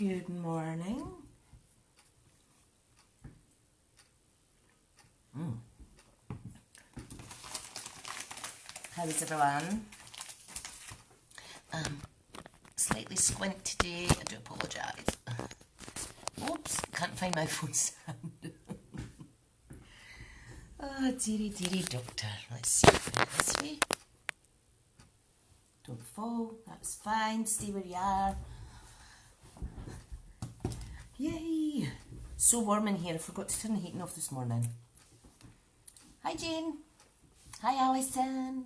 Good morning. How is everyone? Slightly squint today. I do apologise. Oops, can't find my phone stand. Oh, dearie, dearie doctor. Let's see if I this way. Don't fall. That's fine. Stay where you are. Yay! So warm in here. I forgot to turn the heating off this morning. Hi, Jane. Hi, Alison.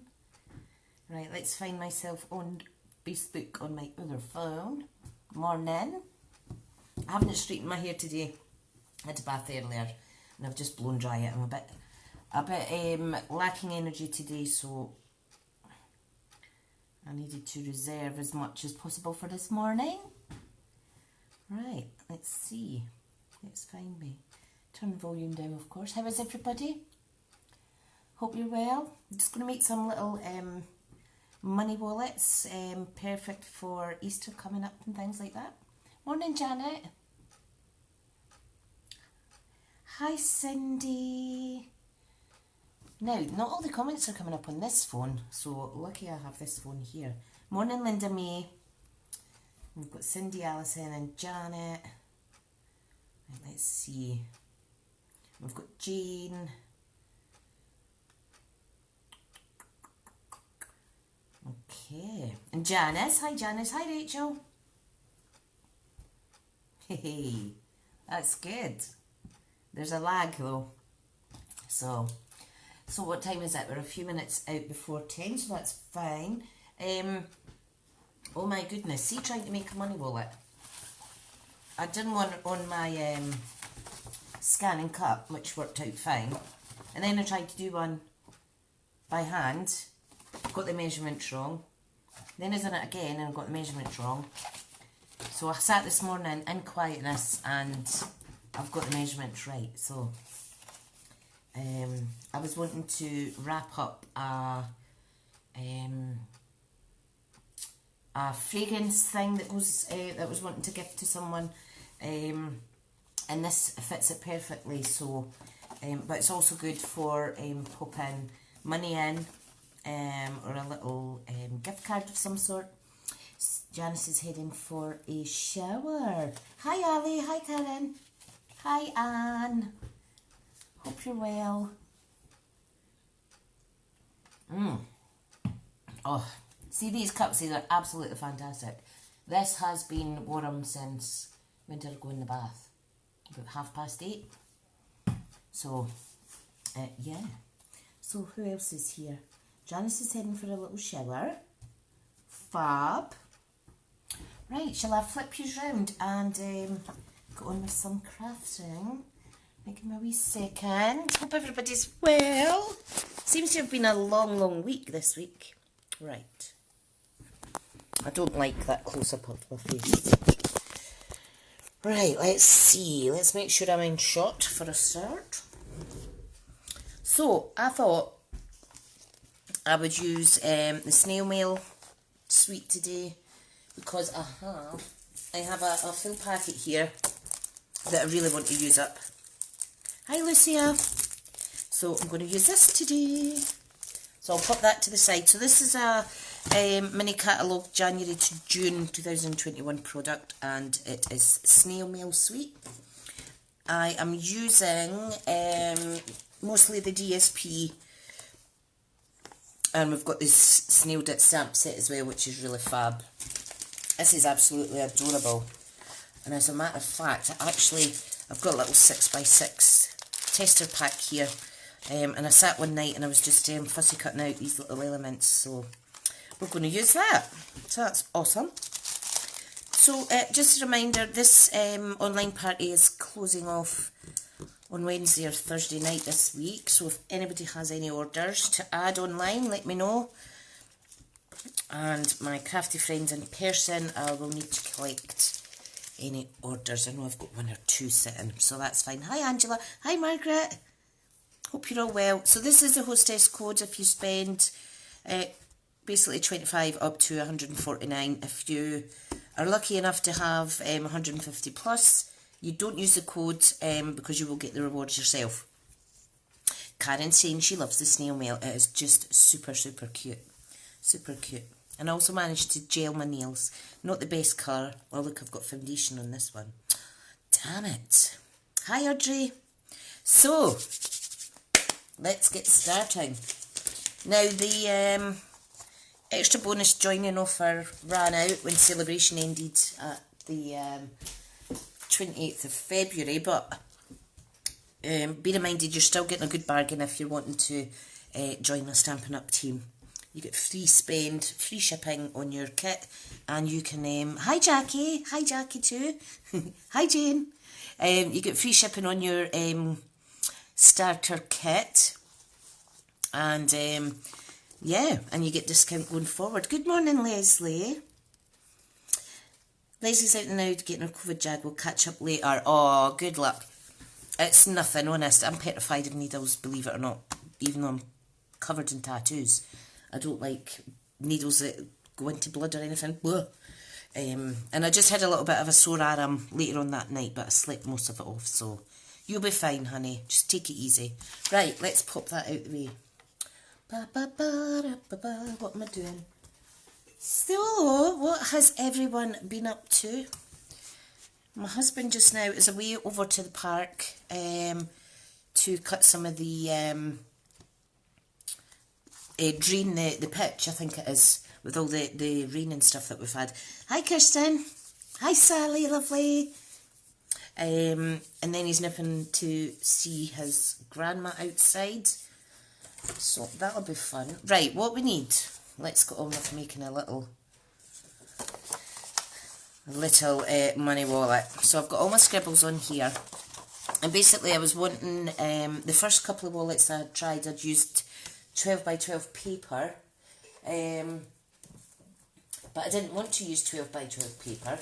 Right, let's find myself on Facebook on my other phone. Morning. I haven't straightened my hair today. I had a bath earlier and I've just blown dry it. I'm a bit lacking energy today, so I needed to reserve as much as possible for this morning. Right, let's see. Let's find me. Turn the volume down, of course. How is everybody? Hope you're well. I'm just going to make some little money wallets, perfect for Easter coming up and things like that. Morning, Janet. Hi, Cindy. Now, not all the comments are coming up on this phone, so lucky I have this phone here. Morning, Linda May. We've got Cindy, Alison and Janet. Right, let's see. We've got Jane. Okay. And Janice. Hi, Janice. Hi, Rachel. Hey, that's good. There's a lag, though. So what time is it? We're a few minutes out before 10, so that's fine. Oh my goodness, see, trying to make a money wallet. I done one on my scan and cut, which worked out fine. And then I tried to do one by hand, got the measurement wrong. Then I done it again and I got the measurement wrong. So I sat this morning in quietness and I've got the measurement right. So I was wanting to wrap up a fragrance thing that was wanting to give to someone, and this fits it perfectly. So, but it's also good for popping money in, or a little gift card of some sort. Janice is heading for a shower. Hi, Ali. Hi, Karen. Hi, Anne. Hope you're well. Oh. See, these cups, these are absolutely fantastic. This has been warm since when did I go in the bath? About 8:30. So, yeah. So, who else is here? Janice is heading for a little shower. Fab. Right, shall I flip you round and go on with some crafting? Give me a wee second. Hope everybody's well. Seems to have been a long, long week this week. Right. I don't like that close-up of my face. Right, let's see. Let's make sure I'm in shot for a start. So, I thought I would use the snail mail suite today because I have a full packet here that I really want to use up. Hi, Lucia. So, I'm going to use this today. So, I'll pop that to the side. So, this is a mini catalogue January to June 2021 product, and it is snail mail suite. I am using mostly the DSP, and we've got this Snailed stamp set as well, which is really fab. This is absolutely adorable, and as a matter of fact, I've got a little 6x6 tester pack here, and I sat one night and I was just fussy cutting out these little elements, so we're going to use that. So that's awesome. So just a reminder, this online party is closing off on Wednesday or Thursday night this week. So if anybody has any orders to add online, let me know. And my crafty friends in person, I will need to collect any orders. I know I've got one or two sitting, so that's fine. Hi Angela. Hi Margaret. Hope you're all well. So this is the hostess code if you spend basically 25 up to 149. If you are lucky enough to have 150 plus, you don't use the code because you will get the rewards yourself. Karen's saying she loves the snail mail. It is just super, super cute. Super cute. And I also managed to gel my nails. Not the best colour. Oh, look, I've got foundation on this one. Damn it. Hi, Audrey. So, let's get starting. Now, the extra bonus joining offer ran out when celebration ended at the 28th of February, but bear in mind you're still getting a good bargain if you're wanting to join the Stampin' Up team. You get free spend, free shipping on your kit, and you can, hi Jackie too, hi Jane, you get free shipping on your starter kit, and yeah, and you get discount going forward. Good morning, Leslie. Leslie's out now getting her COVID jag. We'll catch up later. Oh, good luck. It's nothing, honest. I'm petrified of needles, believe it or not, even though I'm covered in tattoos. I don't like needles that go into blood or anything. And I just had a little bit of a sore arm later on that night, but I slept most of it off, so you'll be fine, honey. Just take it easy. Right, let's pop that out the way. What am I doing? So, what has everyone been up to? My husband just now is away over to the park to cut some of the drain the pitch, I think it is, with all the rain and stuff that we've had. Hi Kirsten. Hi Sally, lovely. And then he's nipping to see his grandma outside. So that'll be fun. Right, what we need. Let's get on with making a little money wallet. So I've got all my scribbles on here. And basically I was wanting, the first couple of wallets I had tried, I'd used 12 by 12 paper, but I didn't want to use 12 by 12 paper.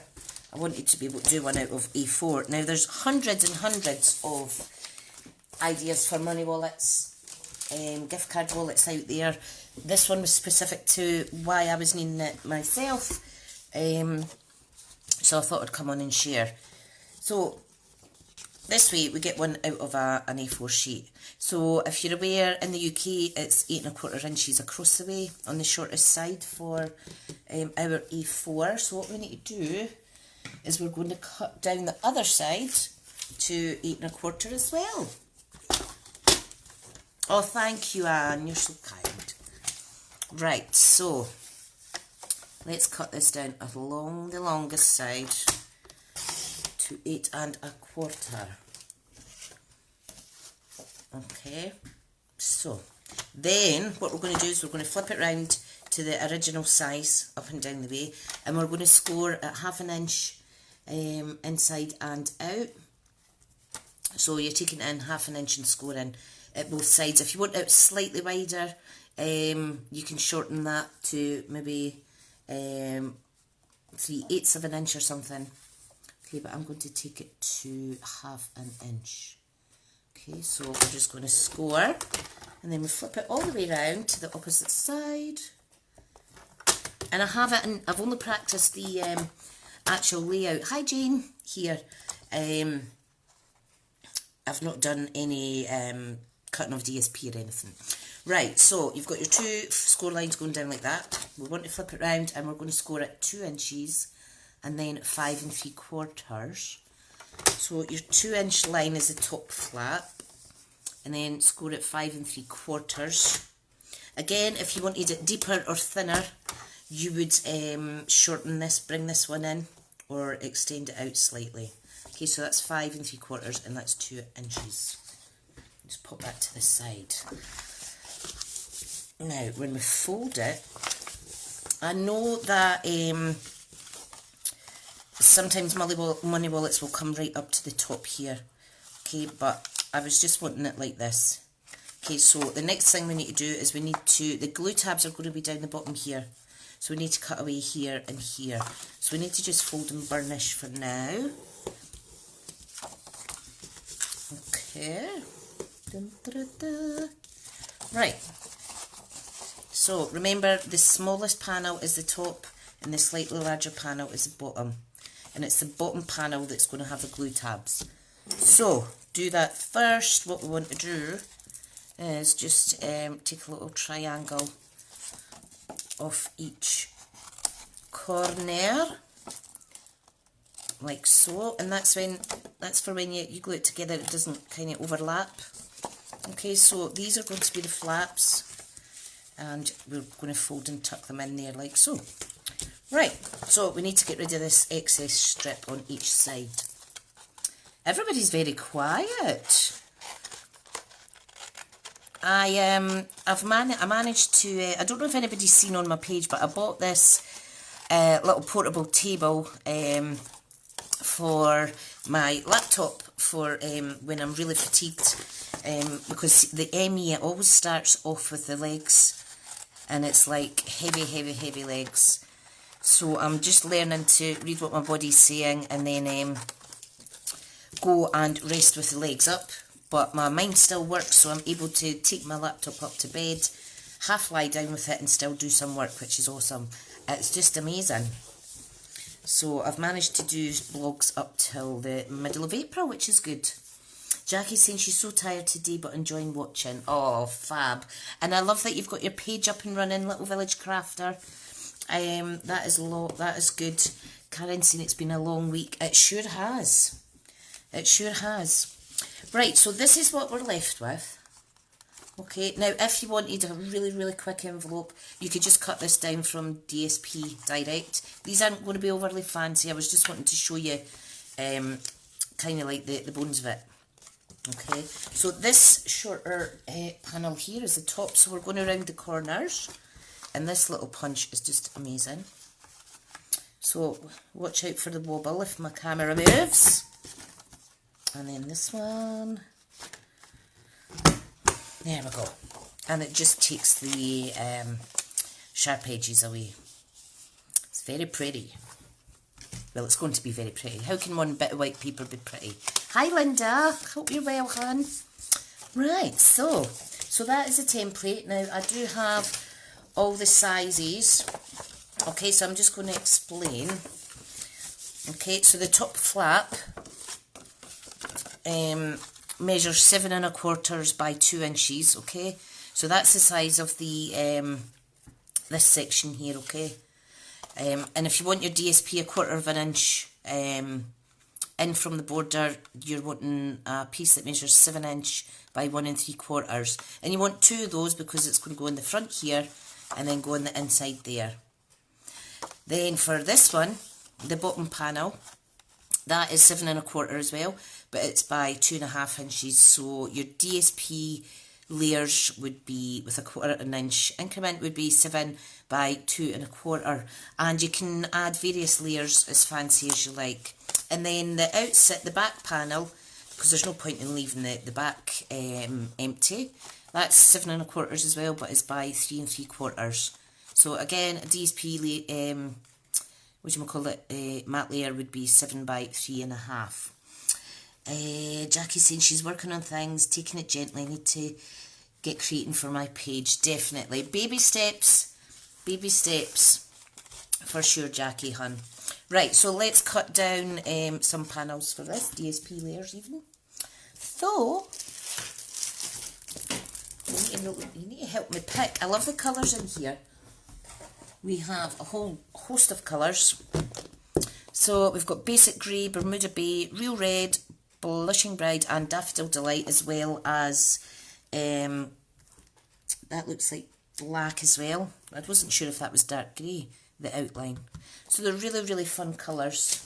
I wanted to be able to do one out of A4. Now there's hundreds and hundreds of ideas for money wallets, gift card wallets out there. This one was specific to why I was needing it myself, so I thought I'd come on and share. So this way we get one out of an A4 sheet. So if you're aware, in the UK it's 8 1/4 inches across the way on the shortest side for our A4. So what we need to do is we're going to cut down the other side to 8 1/4 as well. Oh, thank you, Anne, you're so kind. Right, so let's cut this down along the longest side to 8 1/4. Okay, so then what we're going to do is we're going to flip it round to the original size up and down the way, and we're going to score at 1/2 inch inside and out. So you're taking in 1/2 inch and scoring at both sides. If you want it slightly wider, you can shorten that to maybe 3/8 of an inch or something. Okay, but I'm going to take it to 1/2 inch. Okay, so we're just going to score, and then we flip it all the way around to the opposite side. And I have it, and I've only practiced the actual layout. Hi Jane, here. I've not done any cutting of DSP or anything. Right, so you've got your two score lines going down like that. We want to flip it round, and we're going to score at 2 inches and then 5 3/4. So your 2 inch line is the top flap, and then score at 5 3/4. Again, if you wanted it deeper or thinner, you would shorten this, bring this one in, or extend it out slightly. Okay, so that's 5 3/4, and that's 2 inches. Just pop that to the side. Now, when we fold it, I know that sometimes money wallets will come right up to the top here. Okay, but I was just wanting it like this. Okay, so the next thing we need to do is we need to, the glue tabs are going to be down the bottom here. So we need to cut away here and here. So we need to just fold and burnish for now. Okay. Dun, dun, dun. Right. So remember, the smallest panel is the top, and the slightly larger panel is the bottom. And it's the bottom panel that's going to have the glue tabs. So, do that first. What we want to do is just take a little triangle off each corner, like so, and that's for when you glue it together, it doesn't kind of overlap. Okay, so these are going to be the flaps, and we're going to fold and tuck them in there like so. Right, so we need to get rid of this excess strip on each side. Everybody's very quiet. I managed to, I don't know if anybody's seen on my page, but I bought this little portable table for my laptop for when I'm really fatigued, because the ME, it always starts off with the legs, and it's like heavy legs. So I'm just learning to read what my body's saying and then go and rest with the legs up. But my mind still works, so I'm able to take my laptop up to bed, half lie down with it and still do some work, which is awesome. It's just amazing. So I've managed to do vlogs up till the middle of April, which is good. Jackie's saying she's so tired today but enjoying watching. Oh, fab. And I love that you've got your page up and running, Little Village Crafter. That is good. Karen's saying it's been a long week. It sure has. It sure has. Right, so this is what we're left with. Okay, now if you wanted a really quick envelope, you could just cut this down from DSP Direct. These aren't going to be overly fancy. I was just wanting to show you kind of like the bones of it. Okay, so this shorter panel here is the top, so we're going around the corners, and this little punch is just amazing. So watch out for the wobble if my camera moves. And then this one, there we go, and it just takes the sharp edges away. It's very pretty. Well, it's going to be very pretty. How can one bit of white paper be pretty? Hi Linda, hope you're well, hon. Right, so that is a template. Now I do have all the sizes. Okay, so I'm just going to explain. Okay, so the top flap measures 7 1/4 by 2 inches. Okay, so that's the size of the this section here. Okay, and if you want your DSP 1/4 inch in from the border, you're wanting a piece that measures 7 inch by 1 3/4, and you want 2 of those because it's going to go in the front here and then go on the inside there. Then for this one, the bottom panel, that is 7 1/4 as well, but it's by 2.5 inches. So your DSP layers would be with a 1/4 inch increment would be 7 by 2 1/4, and you can add various layers as fancy as you like. And then the outside, the back panel, because there's no point in leaving the back empty, that's 7 1/4 as well, but it's by 3 3/4. So again, a DSP matte layer would be 7 by 3.5. Jackie's saying she's working on things, taking it gently. I need to get creating for my page. Definitely. Baby steps for sure, Jackie, hun. Right, so let's cut down some panels for this, DSP layers even. So, you need to help me pick. I love the colours in here. We have a whole host of colours. So we've got Basic Grey, Bermuda Bay, Real Red, Blushing Bride and Daffodil Delight, as well as that looks like black as well. I wasn't sure if that was dark grey, the outline. So they're really fun colours.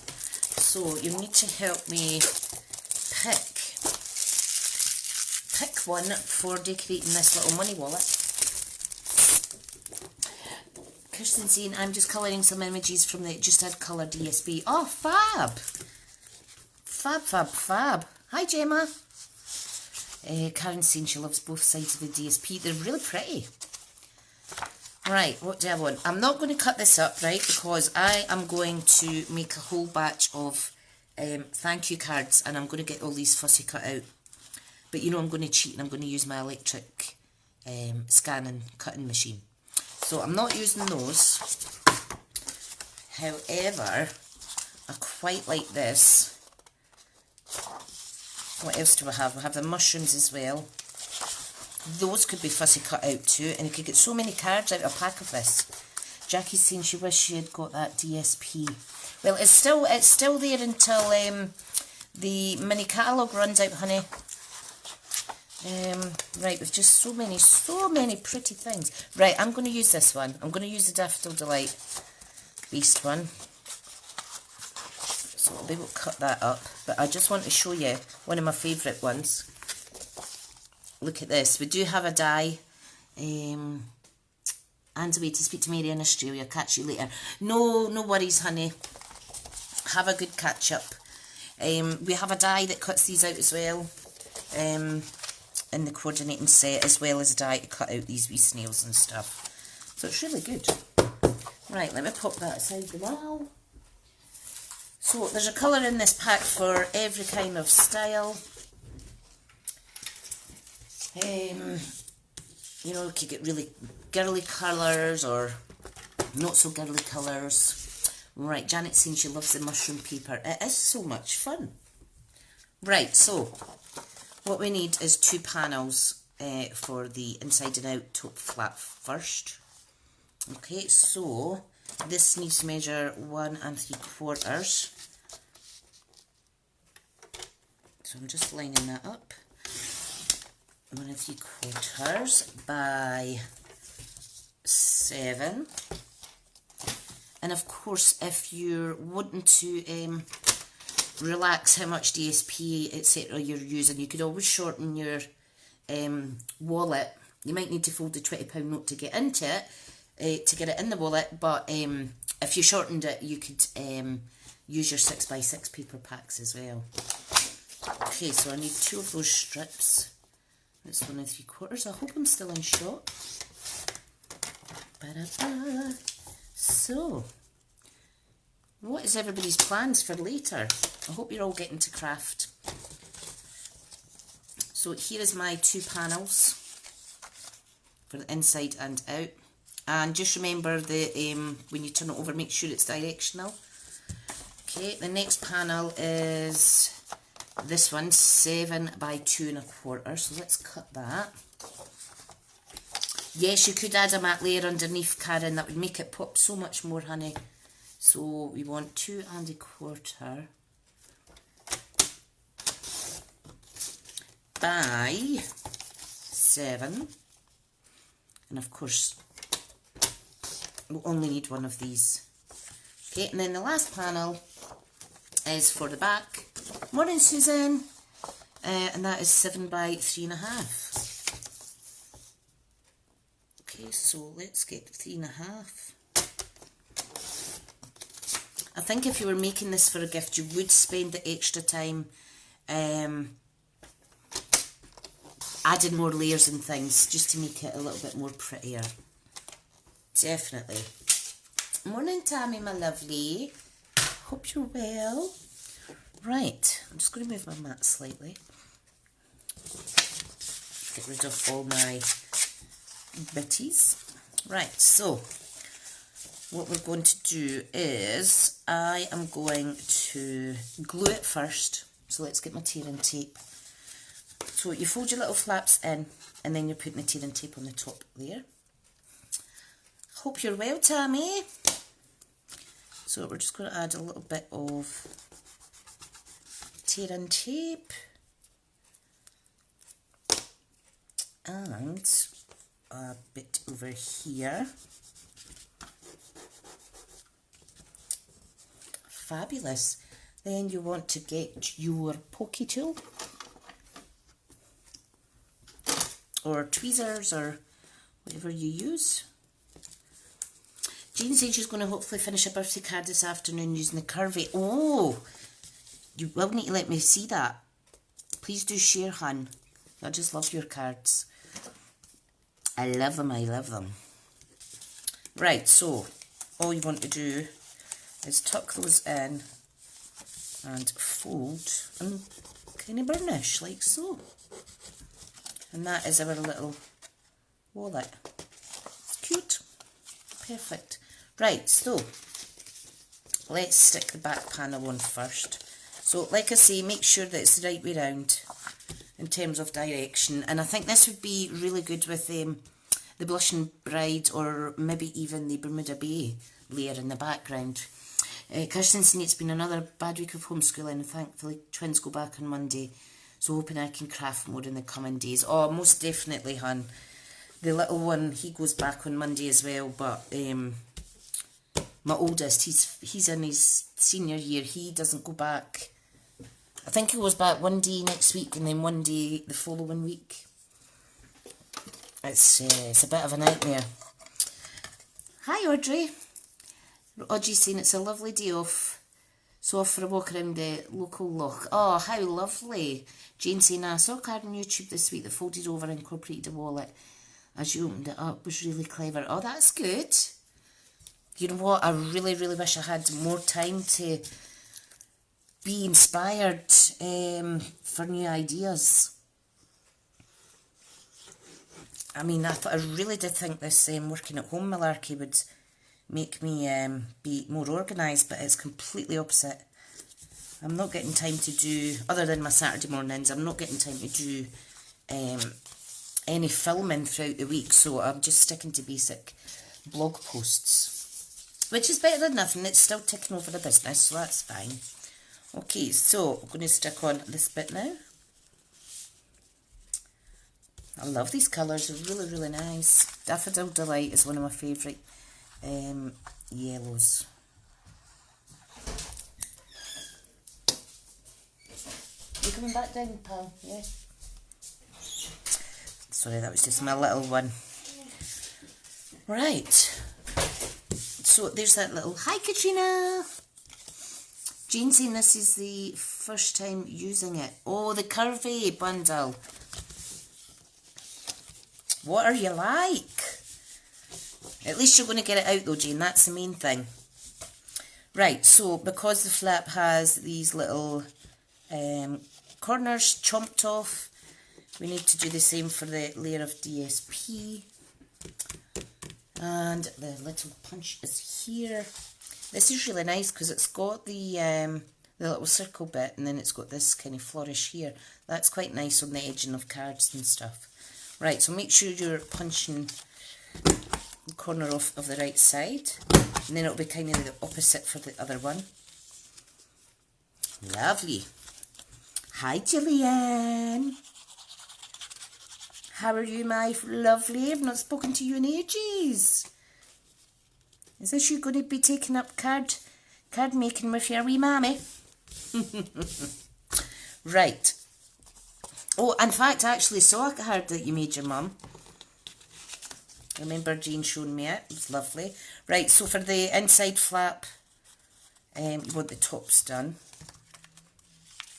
So you need to help me pick one for decorating this little money wallet. Kirsten saying, I'm just colouring some images from the Just Add Colour DSP. Oh, fab! Fab. Hi, Gemma. Karen's saying she loves both sides of the DSP. They're really pretty. Right, what do I want? I'm not going to cut this up, right, because I am going to make a whole batch of thank you cards, and I'm going to get all these fussy cut out. But you know I'm going to cheat and I'm going to use my electric scanning cutting machine. So I'm not using those. However, I quite like this. What else do we have? We have the mushrooms as well. Those could be fussy cut out too, and you could get so many cards out of a pack of this. Jackie's saying she wished she had got that DSP. Well, it's still there until the mini catalogue runs out, honey. Right, with just so many pretty things. Right, I'm going to use this one. I'm going to use the Daffodil Delight Beast one. So I'll be able to cut that up. But I just want to show you one of my favourite ones. Look at this. We do have a die. And a way to speak to Mary in Australia. Catch you later. No worries, honey. Have a good catch up. We have a die that cuts these out as well. In the coordinating set, as well as a die to cut out these wee snails and stuff. So it's really good. Right, let me pop that aside now. So there's a colour in this pack for every kind of style. You know, you could get really girly colours or not so girly colours. Right, Janet's saying she loves the mushroom paper. It is so much fun. Right, so what we need is 2 panels for the inside and out taupe flap first. Okay, so this needs to measure 1 3/4. So I'm just lining that up. 1 3/4 by 7. And of course, if you're wanting to relax how much DSP, etc. you're using, you could always shorten your wallet. You might need to fold the £20 note to get into it, to get it in the wallet, but if you shortened it, you could use your 6x6 paper packs as well. Okay, so I need 2 of those strips. That's 1 3/4. I hope I'm still in shot. Ba-da-ba. So, what is everybody's plans for later? I hope you're all getting to craft. So here is my 2 panels for the inside and out. And just remember the when you turn it over, make sure it's directional. Okay, the next panel is this one, 7 by 2 1/4. So let's cut that. Yes, you could add a matte layer underneath, Karen. That would make it pop so much more, honey. So we want 2 1/4 by 7. And of course, we'll only need 1 of these. Okay, and then the last panel is for the back. Morning, Susan. And that is 7 by 3.5. Okay, so let's get 3.5. I think if you were making this for a gift, you would spend the extra time adding more layers and things just to make it a little bit more prettier. Definitely. Morning, Tammy, my lovely. Hope you're well. Right, I'm just going to move my mat slightly. Get rid of all my bitties. Right, so what we're going to do is I am going to glue it first. So let's get my tear and tape. So you fold your little flaps in and then you're putting the tear and tape on the top there. Hope you're well, Tammy. So we're just going to add a little bit of tear and tape and a bit over here. Fabulous. Then you want to get your pokey tool or tweezers or whatever you use. Jean says she's going to hopefully finish a birthday card this afternoon using the curvy. Oh, you will need to let me see that. Please do share, hun. I just love your cards. I love them, I love them. Right, so all you want to do is tuck those in and fold and kind of burnish like so. And that is our little wallet. It's cute. Perfect. Right, so let's stick the back panel on first. So like I say, make sure that it's the right way round in terms of direction. And I think this would be really good with the Blushing Bride, or maybe even the Bermuda Bay layer in the background. Kirsten saying it's been another bad week of homeschooling, and thankfully twins go back on Monday, so hoping I can craft more in the coming days. Oh, most definitely, hun. The little one, he goes back on Monday as well, but my oldest, he's in his senior year. He doesn't go back. I think he goes back one day next week and then one day the following week. It's a bit of a nightmare. Hi, Audrey. Audrey's saying it's a lovely day off, so off for a walk around the local loch. Oh, how lovely. Jane saying, I saw a card on YouTube this week that folded over and incorporated a wallet as you opened it up. It was really clever. Oh, that's good. You know what? I really, really wish I had more time to be inspired for new ideas. I mean, I really did think this working at home malarkey would make me be more organised, but it's completely opposite. I'm not getting time to do, other than my Saturday mornings, I'm not getting time to do any filming throughout the week, so I'm just sticking to basic blog posts, which is better than nothing. It's still ticking over the business, so that's fine. Okay, so I'm going to stick on this bit now. I love these colours, they're really, really nice. Daffodil Delight is one of my favourite yellows. You coming back down, pal? Yeah. Sorry, that was just my little one. Right. So there's that little, hi Katrina. Jane saying this is the first time using it. Oh, the curvy bundle. What are you like? At least you're going to get it out though, Jane. That's the main thing. Right, so because the flap has these little corners chomped off, we need to do the same for the layer of DSP. And the little punch is here. This is really nice because it's got the little circle bit, and then it's got this kind of flourish here. That's quite nice on the edging of cards and stuff. Right, so make sure you're punching the corner off of the right side, and then it'll be kind of the opposite for the other one. Lovely. Hi, Gillian. How are you, my lovely? I've not spoken to you in ages. Is this you going to be taking up card making with your wee mammy? Right. Oh, in fact, I actually saw a card that you made your mum. I remember Jane showing me it. It was lovely. Right, so for the inside flap, you want the tops done.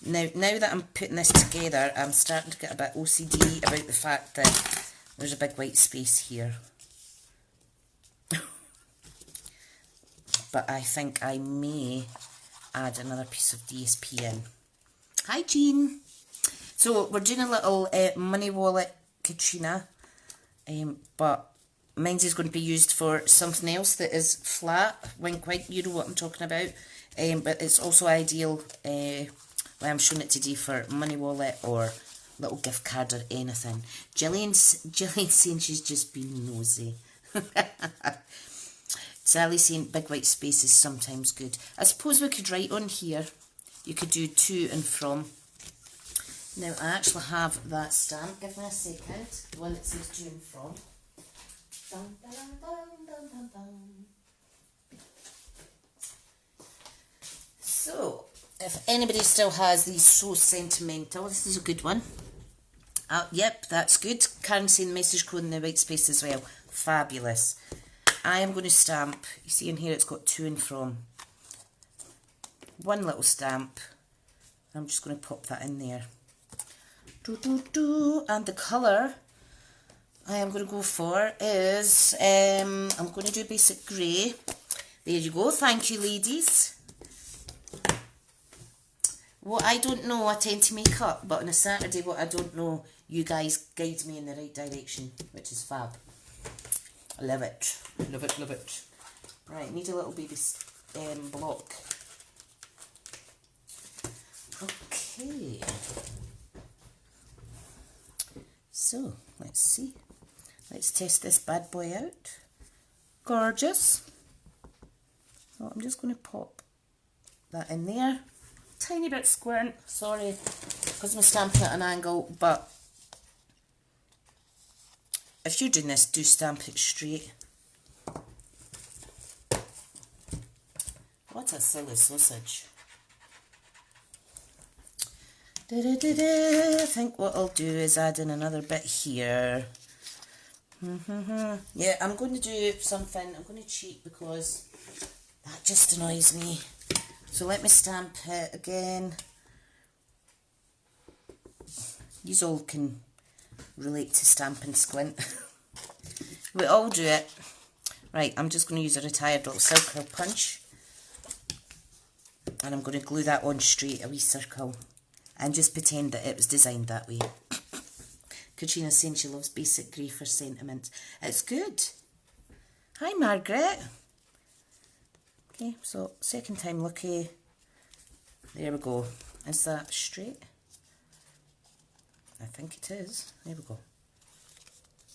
Now that I'm putting this together, I'm starting to get a bit OCD about the fact that there's a big white space here. But I think I may add another piece of DSP in. Hi, Jean. So we're doing a little money wallet, Katrina, but mine's is going to be used for something else that is flat. Wink, wink, you know what I'm talking about. But it's also ideal, well, I'm showing it today for money wallet or little gift card or anything. Gillian's saying she's just been nosy. Sally's saying big white space is sometimes good. I suppose we could write on here, you could do to and from. Now, I actually have that stamp. Give me a second. The one that says to and from. Dun, dun, dun, dun, dun, dun. So, if anybody still has these So Sentimental, this is a good one. Yep, that's good. Karen saying the message code in the white space as well. Fabulous. I am going to stamp. You see in here it's got to and from. One little stamp. I'm just going to pop that in there. And the colour I am going to go for is, I'm going to do basic grey. There you go, thank you ladies. What I don't know I tend to make up, but on a Saturday what I don't know, you guys guide me in the right direction, which is fab. I love it, love it, love it. Right, need a little baby block. Okay. So, let's see. Let's test this bad boy out. Gorgeous. So I'm just going to pop that in there. Tiny bit squint, sorry, because I'm stamping at an angle, but if you're doing this, do stamp it straight. What a silly sausage. I think what I'll do is add in another bit here. Yeah, I'm going to do something, I'm going to cheat because that just annoys me. So let me stamp it again. These all can relate to stamp and squint. We all do it. Right, I'm just going to use a retired little circle punch. And I'm going to glue that on straight, a wee circle. And just pretend that it was designed that way. Katrina's saying she loves basic grey for sentiment. It's good. Hi, Margaret. Okay, so second time lucky. There we go. Is that straight? I think it is. There we go.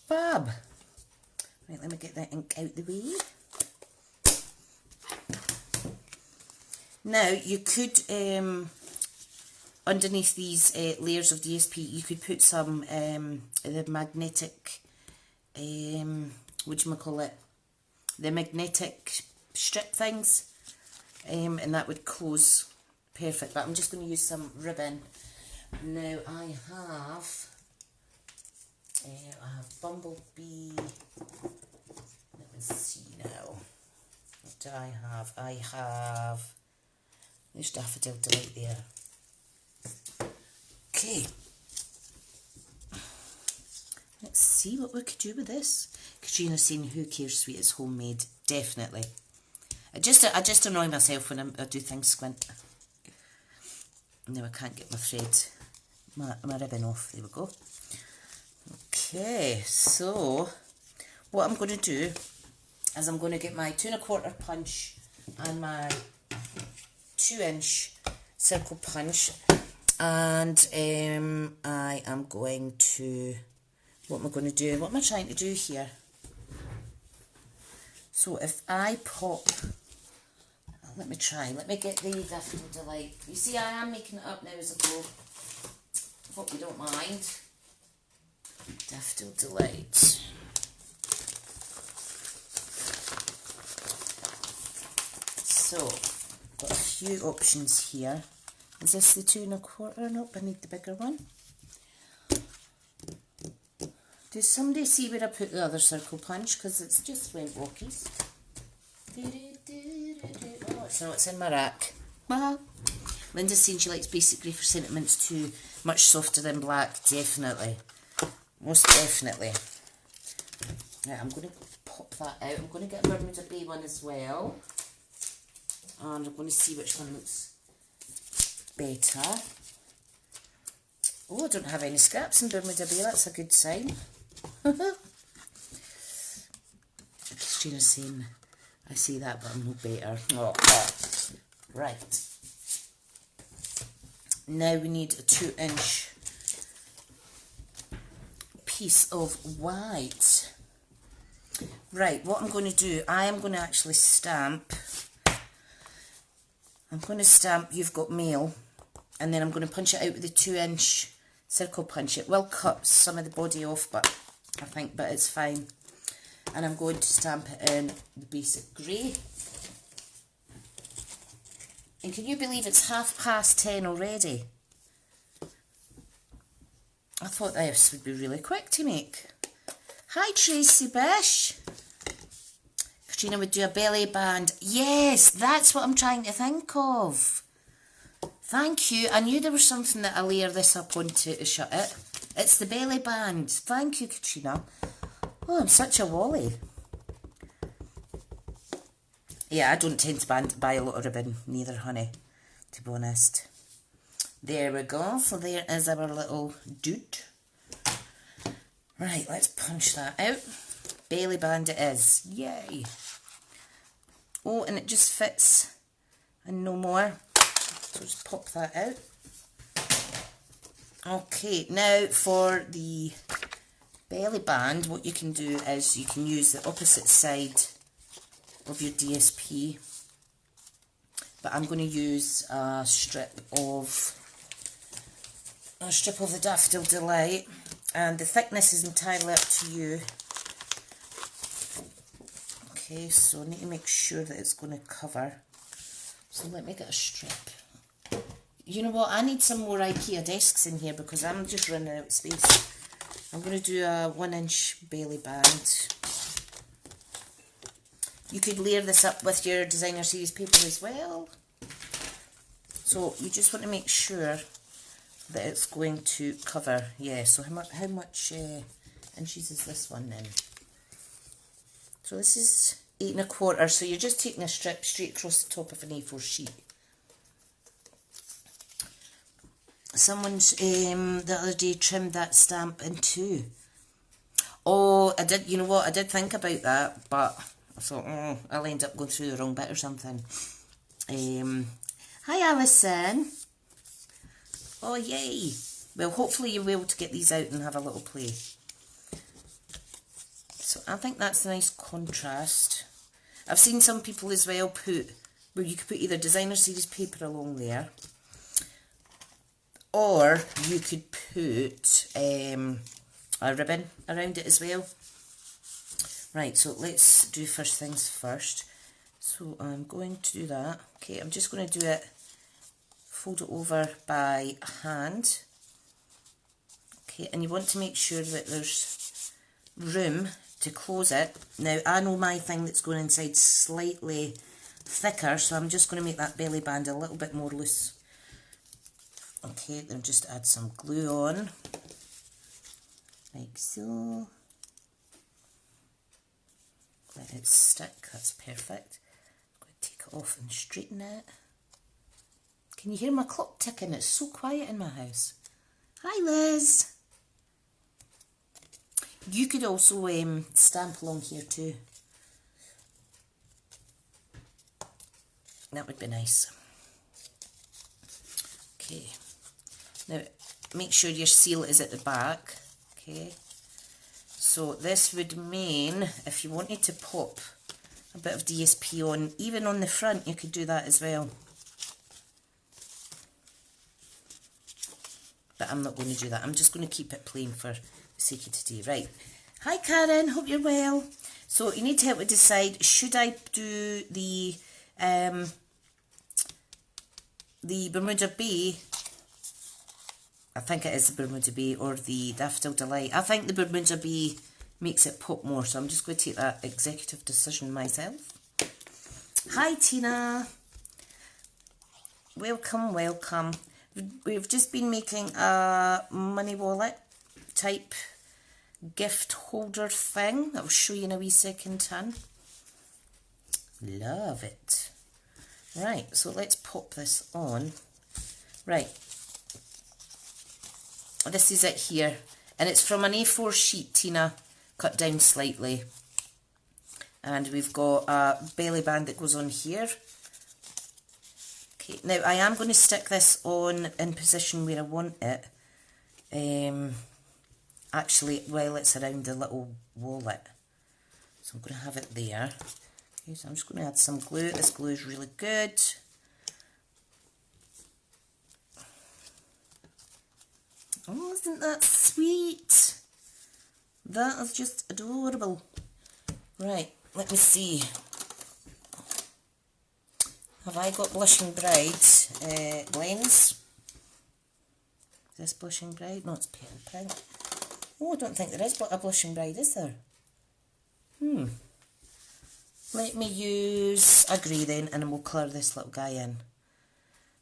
Fab. Right, let me get that ink out the way. Now, you could, underneath these layers of DSP, you could put some the magnetic, whatchamacallit, the magnetic strip things, and that would close perfect. But I'm just going to use some ribbon. Now I have Bumblebee. Let me see now. What do I have? I have, there's Daffodil Delight there. Okay. Let's see what we could do with this. Katrina's saying, who cares, sweet, it's homemade. Definitely. I just annoy myself when I do things squint. Now I can't get my thread, my ribbon off. There we go. Okay, so what I'm going to do is I'm going to get my 2 1/4 punch and my 2-inch circle punch, and I am going to, what am I going to do? What am I trying to do here? So if I pop, let me try, let me get the Daffodil Delight. You see, I am making it up now as I go. Hope you don't mind. Daffodil Delight. So, got a few options here. Is this the 2 1/4? Nope, I need the bigger one. Does somebody see where I put the other circle punch? Because it's just went walkies. Oh, so it's in my rack. Linda's saying she likes basic grey for sentiments too. Much softer than black. Definitely. Most definitely. Right, I'm going to pop that out. I'm going to get a Bermuda Bay one as well. And I'm going to see which one looks better. Oh, I don't have any scraps in Bermuda Bay. That's a good sign. Christina's saying, I see that, but I'm no better. Oh. Right. Now we need a 2-inch piece of white. Right, what I'm going to do, I am going to actually stamp. I'm going to stamp You've Got Mail, and then I'm going to punch it out with the 2-inch circle punch. It will cut some of the body off, but it's fine. And I'm going to stamp it in the basic grey. And can you believe it's 10:30 already? I thought this would be really quick to make. Hi Tracy Bish. Katrina would do a belly band. Yes, that's what I'm trying to think of. Thank you. I knew there was something that I layer this up onto to shut it. It's the belly band. Thank you, Katrina. Oh, I'm such a wally. Yeah, I don't tend to buy a lot of ribbon, neither, honey, to be honest. There we go. So there is our little dude. Right, let's punch that out. Belly band it is. Yay. Oh, and it just fits and no more. So just pop that out. Okay, now for the belly band, what you can do is you can use the opposite side of your DSP, but I'm going to use a strip of the Daffodil Delight, and the thickness is entirely up to you. Okay, so I need to make sure that it's going to cover. So let me get a strip. You know what, I need some more IKEA desks in here because I'm just running out of space. I'm going to do a 1-inch belly band. You could layer this up with your designer series paper as well. So you just want to make sure that it's going to cover. Yeah, so how much inches is this one then? So this is 8 1/4, so you're just taking a strip straight across the top of an A4 sheet. Someone's the other day trimmed that stamp in 2. Oh, I did, you know what, I did think about that, but I thought, I'll end up going through the wrong bit or something. Hi Alison. Oh yay. Well, hopefully you'll be able to get these out and have a little play. So I think that's a nice contrast. I've seen some people as well where you could put either designer series paper along there, or you could put a ribbon around it as well. Right, so let's do first things first. So I'm going to do that. Okay, I'm just going to do it, fold it over by hand. Okay, and you want to make sure that there's room to close it. Now, I know my thing that's going inside slightly thicker, so I'm just going to make that belly band a little bit more loose. Okay, then just add some glue on, like so. Let it stick, that's perfect. I'm going to take it off and straighten it. Can you hear my clock ticking? It's so quiet in my house. Hi Liz! You could also stamp along here too. That would be nice. Okay. Now, make sure your seal is at the back. Okay. So this would mean if you wanted to pop a bit of DSP on, even on the front, you could do that as well. But I'm not going to do that. I'm just going to keep it plain for the sake of today. Right. Hi Karen, hope you're well. So you need to help me decide, should I do the Bermuda Bay, I think it is the Bermuda Bay, or the Daffodil Delight. I think the Bermuda Bay makes it pop more, so I'm just going to take that executive decision myself. Hi Tina. Welcome, welcome. We've just been making a money wallet type gift holder thing. I'll show you in a wee second, hun. Love it. Right, so let's pop this on. Right. This is it here. And it's from an A4 sheet, Tina, cut down slightly. And we've got a belly band that goes on here. Okay, now I am going to stick this on in position where I want it. Actually, while it's around the little wallet. So I'm going to have it there. Okay, so I'm just going to add some glue. This glue is really good. Oh, isn't that sweet? That is just adorable. Right, let me see. Have I got Blushing Bride lens? Is this Blushing Bride? No, it's pale pink. Oh, I don't think there is a Blushing Bride, is there? Let me use a grey then, and then we'll colour this little guy in.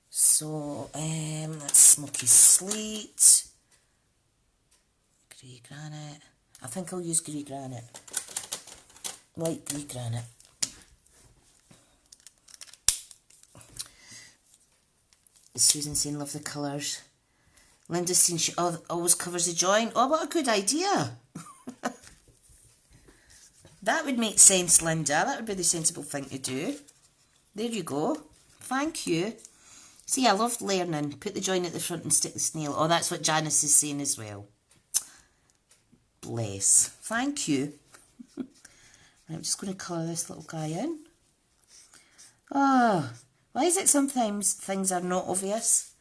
So, that's Smoky Slate. Grey Granite. I think I'll use Grey Granite. Light Grey Granite. Susan saying love the colours. Linda's saying she always covers the join. Oh, what a good idea. That would make sense, Linda. That would be the sensible thing to do. There you go. Thank you. See, I loved learning. Put the join at the front and stick the snail. Oh, that's what Janice is saying as well. Bless. Thank you. I'm just going to colour this little guy in. Oh, why is it sometimes things are not obvious?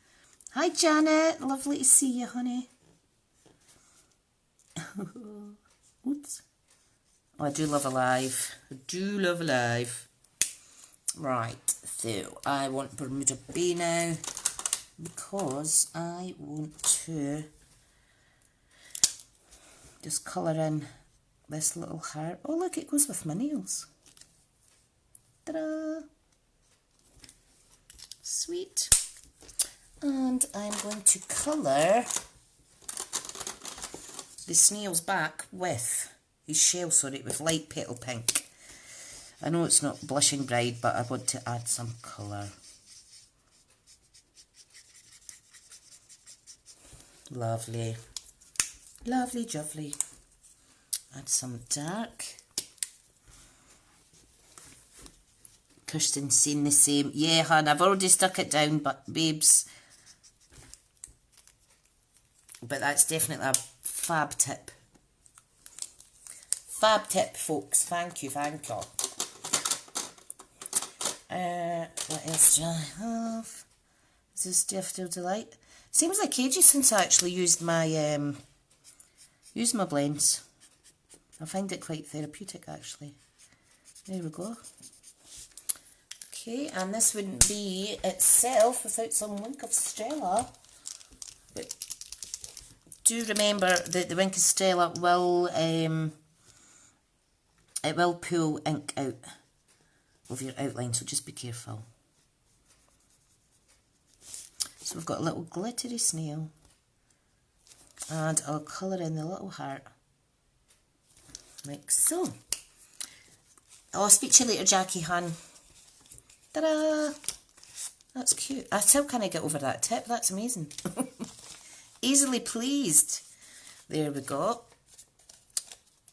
Hi, Janet. Lovely to see you, honey. Oops. Oh, I do love Alive. I do love Alive. Right, so I want Bermuda Bay now because I want to just colour in this little heart. Oh, look, it goes with my nails. Ta-da! Sweet. And I'm going to colour the snail's back with his shell, sorry, with light petal pink. I know it's not Blushing Bride, but I want to add some colour. Lovely. Lovely, lovely. Add some dark. Kirsten's saying the same. Yeah, hon, I've already stuck it down, but babes. But that's definitely a fab tip. Fab tip, folks. Thank you, thank you. What else do I have? Is this Daffodil Delight? Seems like ages since I actually used my blends. I find it quite therapeutic, actually. There we go. Okay, and this wouldn't be itself without some Wink of Stella. But do remember that the Wink of Stella will it will pull ink out of your outline, so just be careful. So we've got a little glittery snail, and I'll colour in the little heart like so. I'll speak to you later, Jackie hun. Ta-da! That's cute. I still can't get over that tip. That's amazing. Easily pleased. There we go.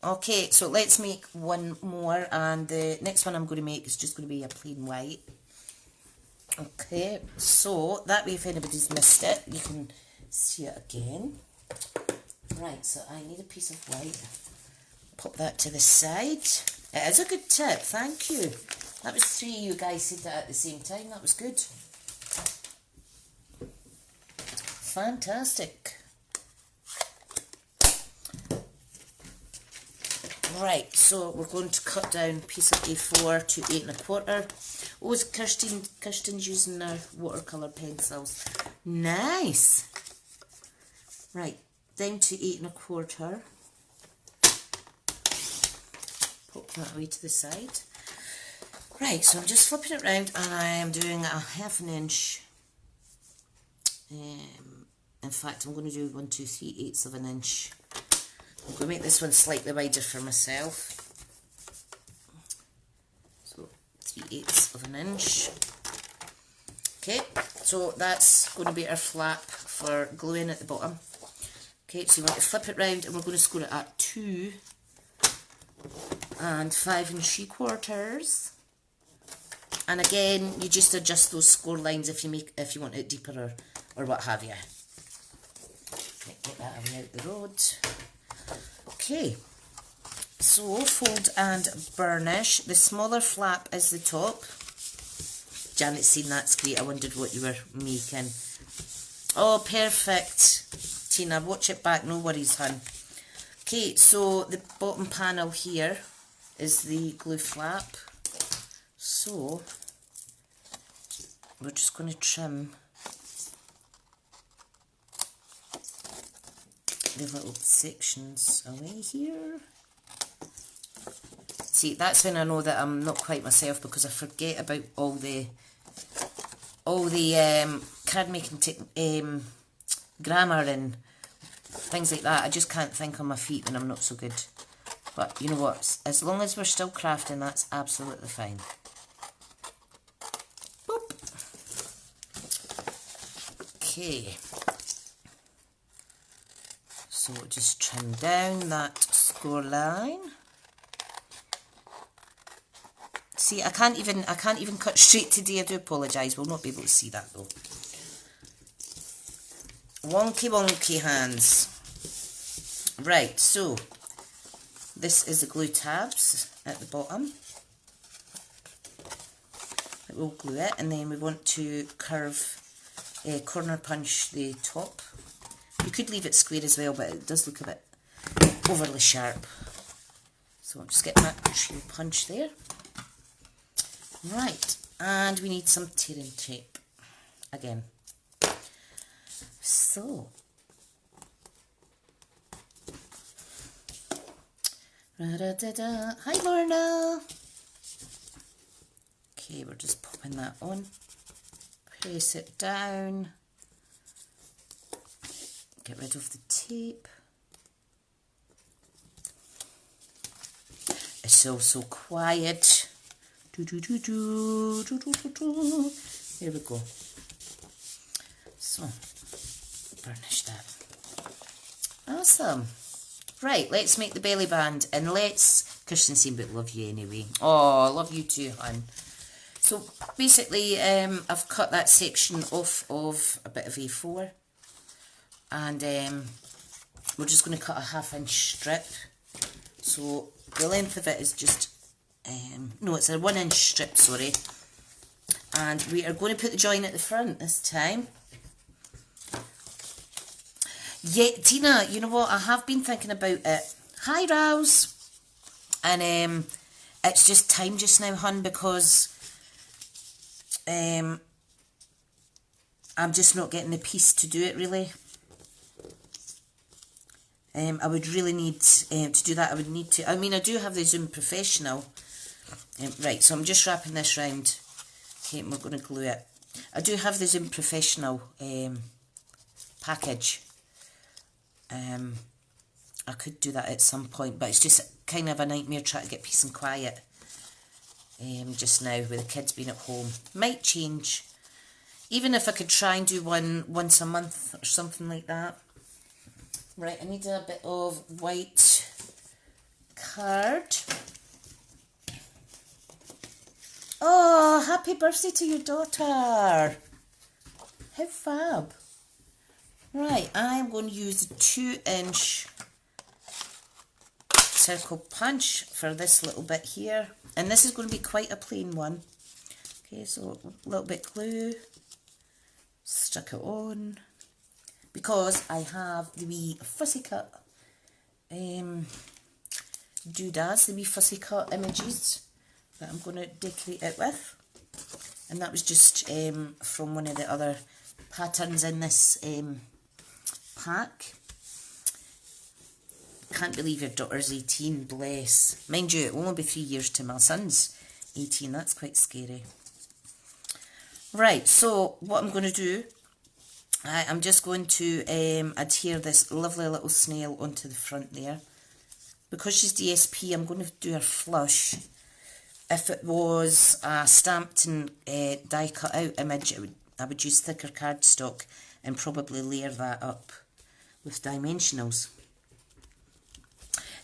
Okay, so let's make one more, and the next one I'm going to make is just going to be a plain white. Okay, so that way if anybody's missed it, you can see it again. Right, so I need a piece of white. Pop that to the side. It is a good tip, thank you. That was 3 of you guys said that at the same time. That was good. Fantastic. Right, so we're going to cut down a piece of A4 to 8 1/4. Oh, is Kirsten's using our watercolour pencils. Nice. Right, down to 8 1/4. Pop that away to the side. Right, so I'm just flipping it around, and I am doing a 1/2 inch. In fact, I'm going to do 1, 2, 3/8 of an inch. I'm going to make this one slightly wider for myself. So 3/8 of an inch. Okay, so that's going to be our flap for gluing at the bottom. Okay, so you want to flip it round, and we're going to score it at 2 and 5 3/4. And again, you just adjust those score lines if you want it deeper or what have you. Get that away out the road. Okay, so fold and burnish. The smaller flap is the top. Janet's seen that's great. I wondered what you were making. Oh, perfect. Tina, watch it back. No worries, hun. Okay, so the bottom panel here is the glue flap. So we're just going to trim the little sections away here. See, that's when I know that I'm not quite myself, because I forget about all the card making grammar and things like that. I just can't think on my feet when I'm not so good. But you know what? As long as we're still crafting, that's absolutely fine. Boop. Okay. So just trim down that score line. See, I can't even cut straight today. I do apologise. We'll not be able to see that though. Wonky wonky hands. Right, so this is the glue tabs at the bottom. We'll glue it, and then we want to curve, corner punch the top. You could leave it square as well, but it does look a bit overly sharp. So I'll just get my trio punch there. Right, and we need some tearing tape again. So, hi Lorna. Okay, we're just popping that on. Press it down. Get rid of the tape. It's so quiet. There we go. So, burnish that. Awesome. Right, let's make the belly band, and let's... Kirsten's saying but love you anyway. Oh, love you too, hon. So basically, I've cut that section off of a bit of A4, and we're just going to cut a 1/2 inch strip. So the length of it is just, no, it's a 1 inch strip, sorry. And we are going to put the join at the front this time. Yeah, Tina, you know what? I have been thinking about it. Hi, Rouse. And it's just time just now, hun, because I'm just not getting the piece to do it, really. I would really need to do that. I would need to. I mean, I do have the Zoom Professional. Right, so I'm just wrapping this round. Okay, and we're going to glue it. I do have the Zoom Professional package. I could do that at some point, but it's just kind of a nightmare trying to get peace and quiet just now with the kids being at home. Might change. Even if I could try and do one once a month or something like that. Right, I need a bit of white card. Oh, happy birthday to your daughter. How fab. Right, I'm going to use the 2-inch circle punch for this little bit here. And this is going to be quite a plain one. Okay, so a little bit glue. Stuck it on. Because I have the wee fussy cut doodads, the wee fussy cut images that I'm going to decorate it with. And that was just from one of the other patterns in this pack. Can't believe your daughter's 18, bless. Mind you, it will only be 3 years to my son's 18, that's quite scary. Right, so what I'm going to do, I'm just going to adhere this lovely little snail onto the front there. Because she's DSP, I'm going to do her flush. If it was a stamped and die cut out image, I would use thicker cardstock and probably layer that up with dimensionals.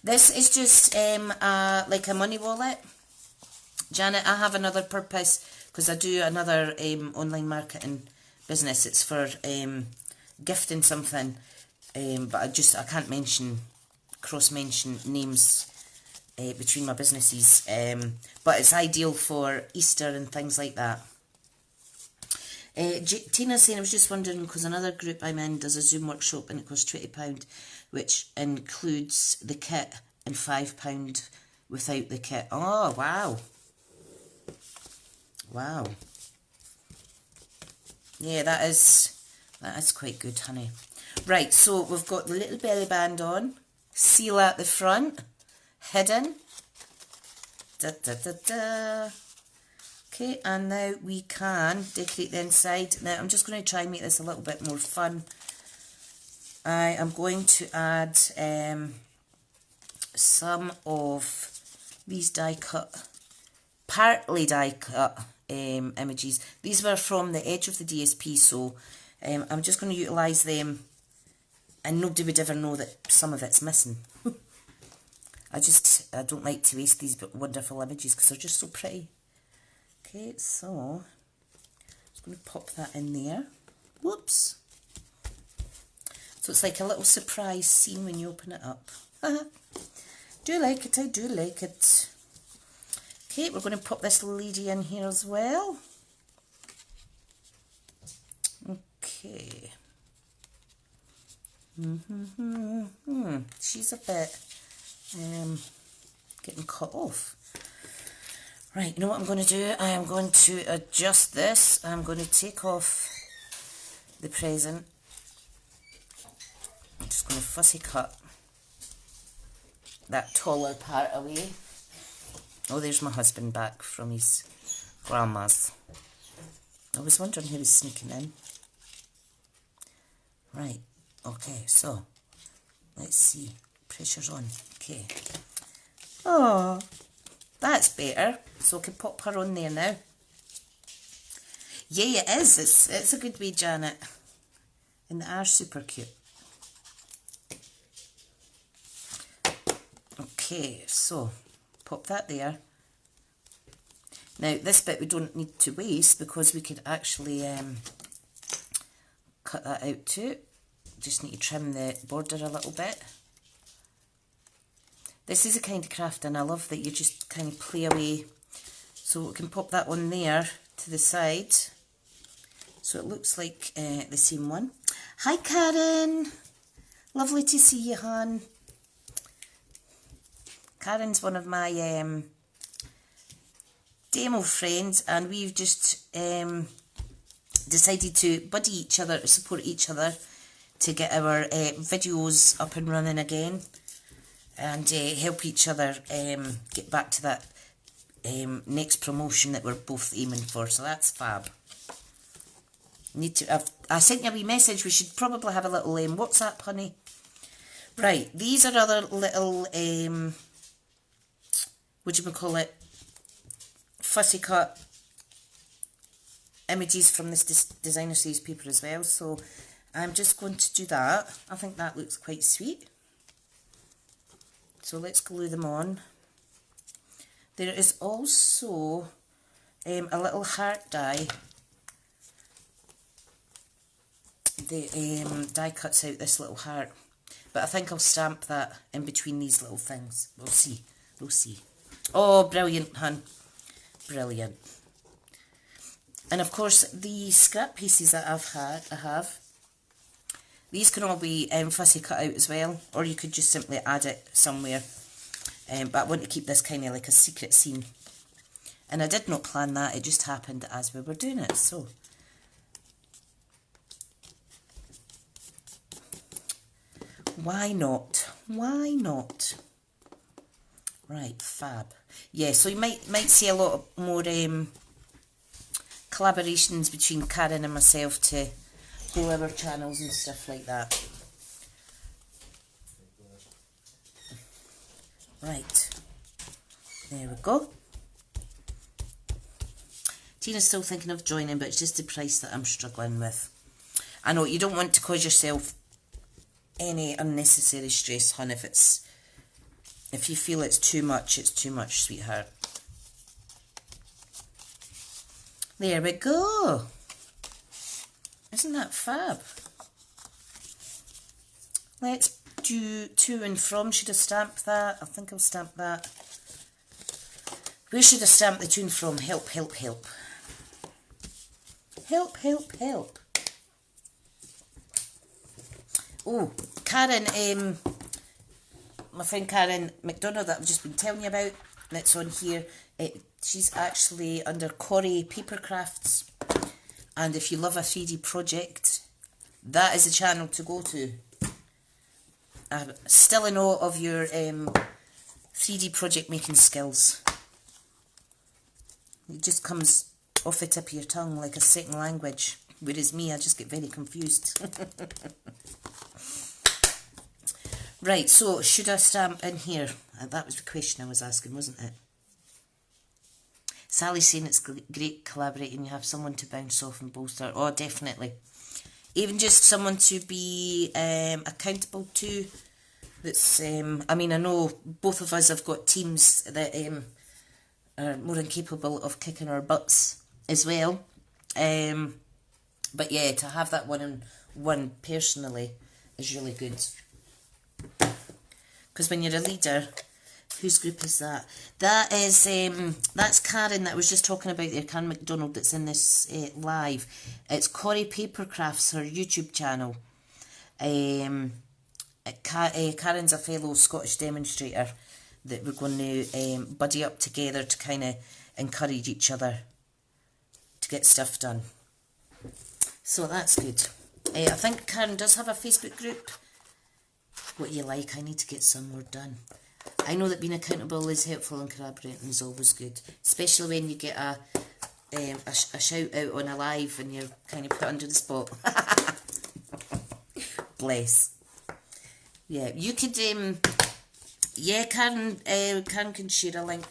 This is just like a money wallet. Janet, I have another purpose because I do another online marketing business. It's for gifting something, but I can't cross-mention names between my businesses. But it's ideal for Easter and things like that. Tina's saying, I was just wondering, because another group I'm in does a Zoom workshop and it costs £20, which includes the kit, and £5 without the kit. Oh, wow. Wow. Yeah, that is quite good, honey. Right, so we've got the little belly band on, seal at the front, hidden. Da, da, da, da. Okay, and now we can decorate the inside. Now, I'm just going to try and make this a little bit more fun. I am going to add some of these partly die cut images. These were from the edge of the DSP, so I'm just going to utilise them, and nobody would ever know that some of it's missing. I don't like to waste these wonderful images because they're just so pretty. Okay, so I'm going to pop that in there. Whoops. So it's like a little surprise scene when you open it up. Do like it, I do like it. Okay, we're going to pop this lady in here as well. Okay. She's a bit getting cut off. Right, you know what I'm going to do? I am going to adjust this. I'm going to take off the present. I'm just going to fussy cut that taller part away. Oh, there's my husband back from his grandma's. I was wondering who was sneaking in. Right, okay, so let's see. Pressure's on. Okay. Oh, that's better. So I can pop her on there now. Yeah, it is. It's a good way, Janet. And they are super cute. Okay, so pop that there. Now this bit we don't need to waste because we could actually cut that out too. Just need to trim the border a little bit. This is a kind of craft and I love that you just kind of play away. So we can pop that one there to the side. So it looks like the same one. Hi Karen! Lovely to see you, hon. Karen's one of my demo friends and we've just decided to buddy each other, to support each other to get our videos up and running again and help each other get back to that next promotion that we're both aiming for, so that's fab. I sent you a wee message, we should probably have a little WhatsApp, honey. Right, these are other little what do you call it, fussy cut images from this designer series paper as well, so I'm just going to do that. I think that looks quite sweet. So let's glue them on. There is also a little heart die. The die cuts out this little heart, but I think I'll stamp that in between these little things. We'll see. We'll see. Oh, brilliant, hun. Brilliant. And of course, the scrap pieces that I have, these can all be fussy cut out as well, or you could just simply add it somewhere. But I want to keep this kind of like a secret scene. And I did not plan that, it just happened as we were doing it, so. Why not? Why not? Right, fab. Yeah, so you might see a lot more collaborations between Karen and myself to grow our channels and stuff like that. Right, there we go. Tina's still thinking of joining, but it's just the price that I'm struggling with. I know, you don't want to cause yourself any unnecessary stress, hun. If you feel it's too much, sweetheart. There we go. Isn't that fab? Let's do to and from. Should I stamp that? I think I'll stamp that. Where should I stamp the to and from? Help, help, help. Help, help, help. Oh, Karen, my friend Karen McDonald that I've just been telling you about, that's on here. She's actually under Corrie Paper Crafts, and if you love a 3D project, that is the channel to go to. I'm still in awe of your 3D project making skills. It just comes off the tip of your tongue like a second language, whereas me, I just get very confused. Right, so should I stamp in here? That was the question I was asking, wasn't it? Sally's saying it's great collaborating. You have someone to bounce off and bolster. Oh, definitely. Even just someone to be accountable to. That's I mean, I know both of us have got teams that are more than capable of kicking our butts as well. But yeah, to have that 1-in-1 personally is really good. Because when you're a leader, whose group is that? That is, that's Karen that I was just talking about there, Karen McDonald, that's in this live. It's Corrie Papercrafts, her YouTube channel. Karen's a fellow Scottish demonstrator that we're going to buddy up together to kind of encourage each other to get stuff done. So that's good. I think Karen does have a Facebook group. What you like, I need to get some more done. I know that being accountable is helpful and collaborating is always good, especially when you get a shout out on a live and you're kind of put under the spot. Bless. Yeah, you could, yeah, Karen can share a link.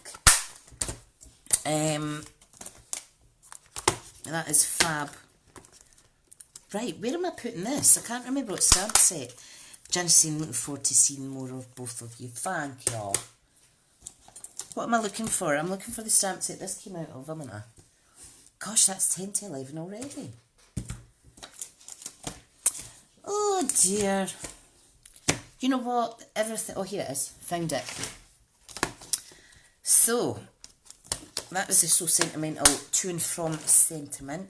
That is fab. Right, where am I putting this? I can't remember what stamp set. Janice, I'm looking forward to seeing more of both of you. Thank you all. What am I looking for? I'm looking for the stamp set this came out of, haven't I? Gosh, that's 10 to 11 already. Oh dear. You know what? Everything. Oh, here it is. Found it. So, that was the So Sentimental To and From Sentiment.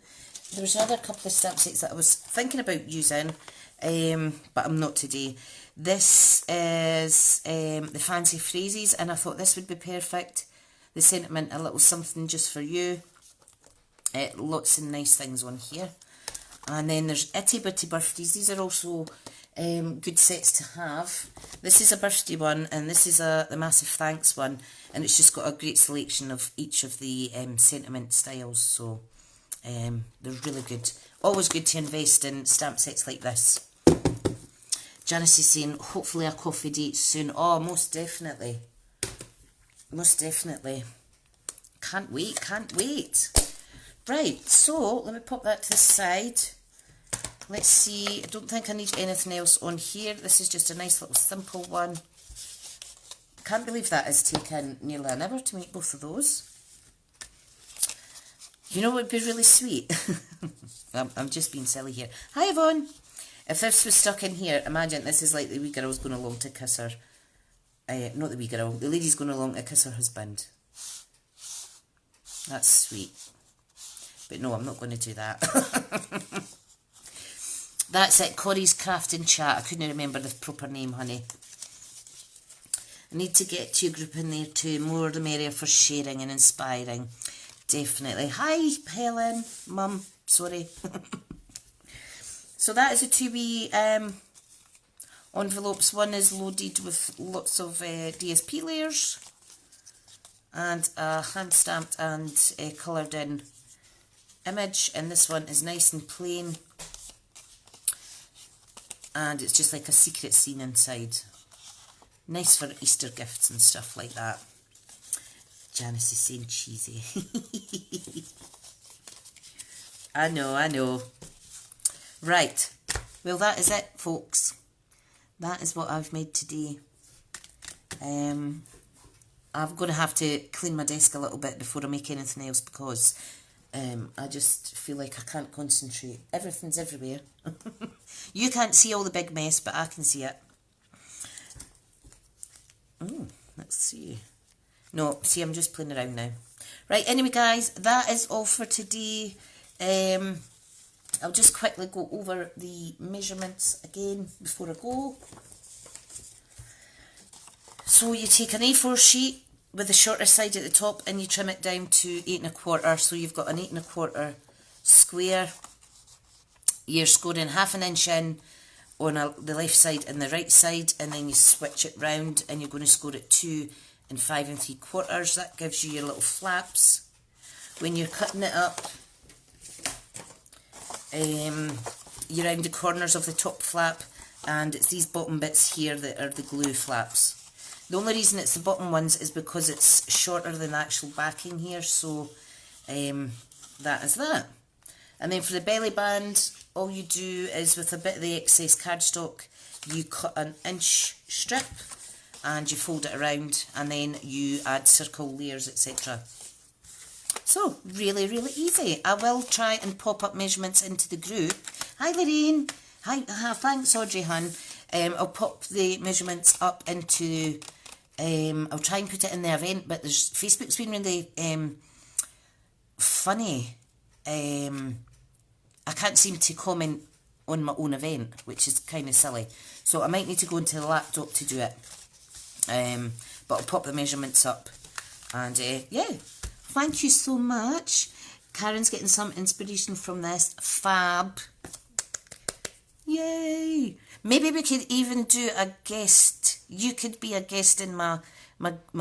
There was another couple of stamp sets that I was thinking about using, but I'm not today. This is the Fancy Phrases, and I thought this would be perfect. The Sentiment, a little something just for you. Lots of nice things on here. And then there's Itty Bitty Birthdays. These are also good sets to have. This is a birthday one, and this is the Massive Thanks one, and it's just got a great selection of each of the sentiment styles, so they're really good. Always good to invest in stamp sets like this. Janice is saying, hopefully a coffee date soon. Oh, most definitely. Most definitely. Can't wait, can't wait. Right, so let me pop that to the side. Let's see, I don't think I need anything else on here. This is just a nice little simple one. Can't believe that has taken nearly an hour to make both of those. You know what would be really sweet? I'm just being silly here. Hi Yvonne! If this was stuck in here, imagine this is like the wee girl's going along to kiss her. Not the wee girl, the lady's going along to kiss her husband. That's sweet. But no, I'm not going to do that. That's it, Corrie's Craft and Chat. I couldn't remember the proper name, honey. I need to get to your group in there too. More the merrier for sharing and inspiring. Definitely. Hi, Helen. Mum, sorry. So that is the two wee envelopes. One is loaded with lots of DSP layers. And a hand-stamped and coloured in image. And this one is nice and plain. And it's just like a secret scene inside. Nice for Easter gifts and stuff like that. Janice is saying cheesy. I know, I know. Right. Well, that is it, folks. That is what I've made today. I'm going to have to clean my desk a little bit before I make anything else because I just feel like I can't concentrate. Everything's everywhere. You can't see all the big mess, but I can see it. Oh, let's see. No, see, I'm just playing around now. Right, anyway, guys, that is all for today. I'll just quickly go over the measurements again before I go. So you take an A4 sheet with the shorter side at the top and you trim it down to 8 1/4. So you've got an 8 1/4 square. You're scoring 1/2 inch in on the left side and the right side, and then you switch it round and you're going to score it 2 5 3/4. That gives you your little flaps. When you're cutting it up, you round the corners of the top flap, and it's these bottom bits here that are the glue flaps. The only reason it's the bottom ones is because it's shorter than the actual backing here, so that is that. And then for the belly band, all you do is with a bit of the excess cardstock, you cut an inch strip and you fold it around, and then you add circle layers, etc. So, really, really easy. I will try and pop up measurements into the group. Hi, Lorraine. Hi, thanks, Audrey Hun. I'll pop the measurements up into... I'll try and put it in the event, but Facebook's been really funny. I can't seem to comment on my own event, which is kind of silly. So I might need to go into the laptop to do it. But I'll pop the measurements up. And yeah, thank you so much. Karen's getting some inspiration from this. Fab. Yay. Maybe we could even do a guest. You could be a guest in my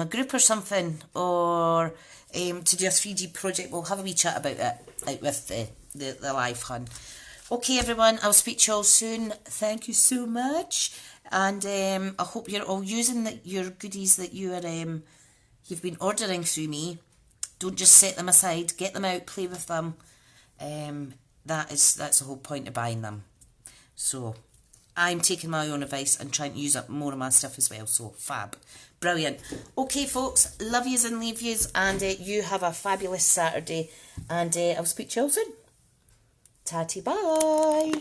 group or something. Or to do a 3D project. We'll have a wee chat about it. Like with the live hun. Okay, everyone. I'll speak to you all soon. Thank you so much. And I hope you're all using your goodies that you've been ordering through me. Don't just set them aside. Get them out. Play with them. That's the whole point of buying them. So I'm taking my own advice and trying to use up more of my stuff as well. So fab. Brilliant. Okay, folks. Love yous and leave yous. And you have a fabulous Saturday. And I'll speak to you all soon. Tatty bye.